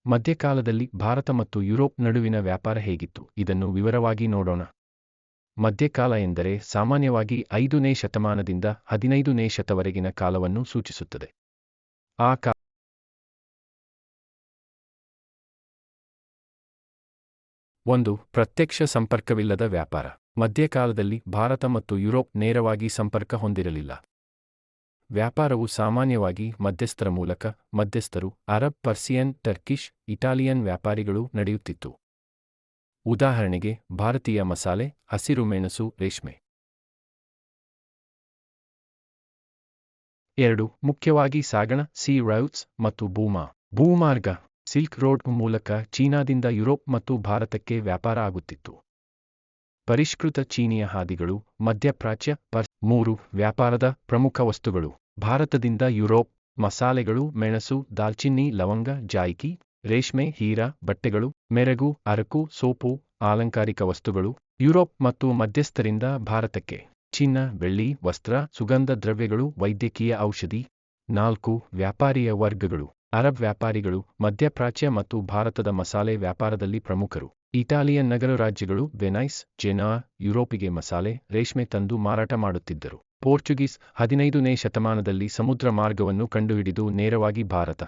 ಮಧ್ಯಕಾಲದಲ್ಲಿ ಭಾರತ ಮತ್ತು ಯುರೋಪ್ ನಡುವಿನ ವ್ಯಾಪಾರ ಹೇಗಿತ್ತು ಇದನ್ನು ವಿವರವಾಗಿ ನೋಡೋಣ. ಮಧ್ಯಕಾಲ ಎಂದರೆ ಸಾಮಾನ್ಯವಾಗಿ 5ನೇ ಶತಮಾನದಿಂದ 15ನೇ ಶತವರೆಗಿನ ಕಾಲವನ್ನು ಸೂಚಿಸುತ್ತದೆ. ಆ ಕಾಲ ಒಂದು ಪ್ರತ್ಯಕ್ಷ ಸಂಪರ್ಕವಿಲ್ಲದ ವ್ಯಾಪಾರ. ಮಧ್ಯಕಾಲದಲ್ಲಿ ಭಾರತ ಮತ್ತು ಯುರೋಪ್ ನೇರವಾಗಿ ಸಂಪರ್ಕ ಹೊಂದಿರಲಿಲ್ಲ. ವ್ಯಾಪಾರವು ಸಾಮಾನ್ಯವಾಗಿ ಮಧ್ಯಸ್ಥರ ಮೂಲಕ, ಮಧ್ಯಸ್ಥರು ಅರಬ್, ಪರ್ಸಿಯನ್, ಟರ್ಕಿಷ್, ಇಟಾಲಿಯನ್ ವ್ಯಾಪಾರಿಗಳು ನಡೆಯುತ್ತಿತ್ತು. ಉದಾಹರಣೆಗೆ ಭಾರತೀಯ ಮಸಾಲೆ, ಹಸಿರು ಮೆಣಸು, ರೇಷ್ಮೆ. 2. ಮುಖ್ಯವಾಗಿ ಸಾಗಣ, ಸೀ ರೌಟ್ಸ್ ಮತ್ತು ಭೂಮಾರ್ಗ. ಸಿಲ್ಕ್ ರೋಡ್ ಮೂಲಕ ಚೀನಾದಿಂದ ಯುರೋಪ್ ಮತ್ತು ಭಾರತಕ್ಕೆ ವ್ಯಾಪಾರ ಆಗುತ್ತಿತ್ತು. ಪರಿಷ್ಕೃತ ಚೀನಿಯ ಹಾದಿಗಳು, ಮಧ್ಯಪ್ರಾಚ್ಯ. 3. ವ್ಯಾಪಾರದ ಪ್ರಮುಖ ವಸ್ತುಗಳು. ಭಾರತದಿಂದ ಯುರೋಪ್: ಮಸಾಲೆಗಳು, ಮೆಣಸು, ದಾಲ್ಚಿನ್ನಿ, ಲವಂಗ, ಜಾಯಿಕಿ. ರೇಷ್ಮೆ, ಹೀರಾ, ಬಟ್ಟೆಗಳು, ಮೆರಗು, ಅರಕು, ಸೋಪು, ಆಲಂಕಾರಿಕ ವಸ್ತುಗಳು. ಯುರೋಪ್ ಮತ್ತು ಮಧ್ಯಸ್ಥರಿಂದ ಭಾರತಕ್ಕೆ ಚಿನ್ನ, ಬೆಳ್ಳಿ, ವಸ್ತ್ರ, ಸುಗಂಧ ದ್ರವ್ಯಗಳು, ವೈದ್ಯಕೀಯ ಔಷಧಿ. 4. ವ್ಯಾಪಾರಿಯ ವರ್ಗಗಳು. ಅರಬ್ ವ್ಯಾಪಾರಿಗಳು ಮಧ್ಯಪ್ರಾಚ್ಯ ಮತ್ತು ಭಾರತದ ಮಸಾಲೆ ವ್ಯಾಪಾರದಲ್ಲಿ ಪ್ರಮುಖರು. ಇಟಾಲಿಯನ್ ನಗರ ರಾಜ್ಯಗಳು ವೆನೈಸ್, ಜೆನಾ ಯುರೋಪಿಗೆ ಮಸಾಲೆ, ರೇಷ್ಮೆ ತಂದು ಮಾರಾಟ ಮಾಡುತ್ತಿದ್ದರು. ಪೋರ್ಚುಗೀಸ್ 15ನೇ ಶತಮಾನದಲ್ಲಿ ಸಮುದ್ರ ಮಾರ್ಗವನ್ನು ಕಂಡುಹಿಡಿದು ನೇರವಾಗಿ ಭಾರತ.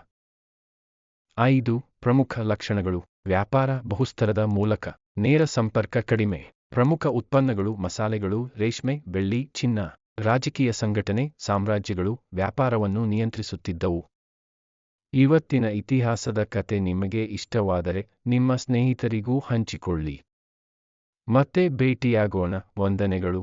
5. ಪ್ರಮುಖ ಲಕ್ಷಣಗಳು. ವ್ಯಾಪಾರ ಬಹುಸ್ತರದ ಮೂಲಕ. ನೇರ ಸಂಪರ್ಕ ಕಡಿಮೆ. ಪ್ರಮುಖ ಉತ್ಪನ್ನಗಳು ಮಸಾಲೆಗಳು, ರೇಷ್ಮೆ, ಬೆಳ್ಳಿ, ಚಿನ್ನ. ರಾಜಕೀಯ ಸಂಘಟನೆ, ಸಾಮ್ರಾಜ್ಯಗಳು ವ್ಯಾಪಾರವನ್ನು ನಿಯಂತ್ರಿಸುತ್ತಿದ್ದವು. ಇವತ್ತಿನ ಇತಿಹಾಸದ ಕತೆ ನಿಮಗೆ ಇಷ್ಟವಾದರೆ ನಿಮ್ಮ ಸ್ನೇಹಿತರಿಗೂ ಹಂಚಿಕೊಳ್ಳಿ. ಮತ್ತೆ ಭೇಟಿಯಾಗೋಣ. ವಂದನೆಗಳು.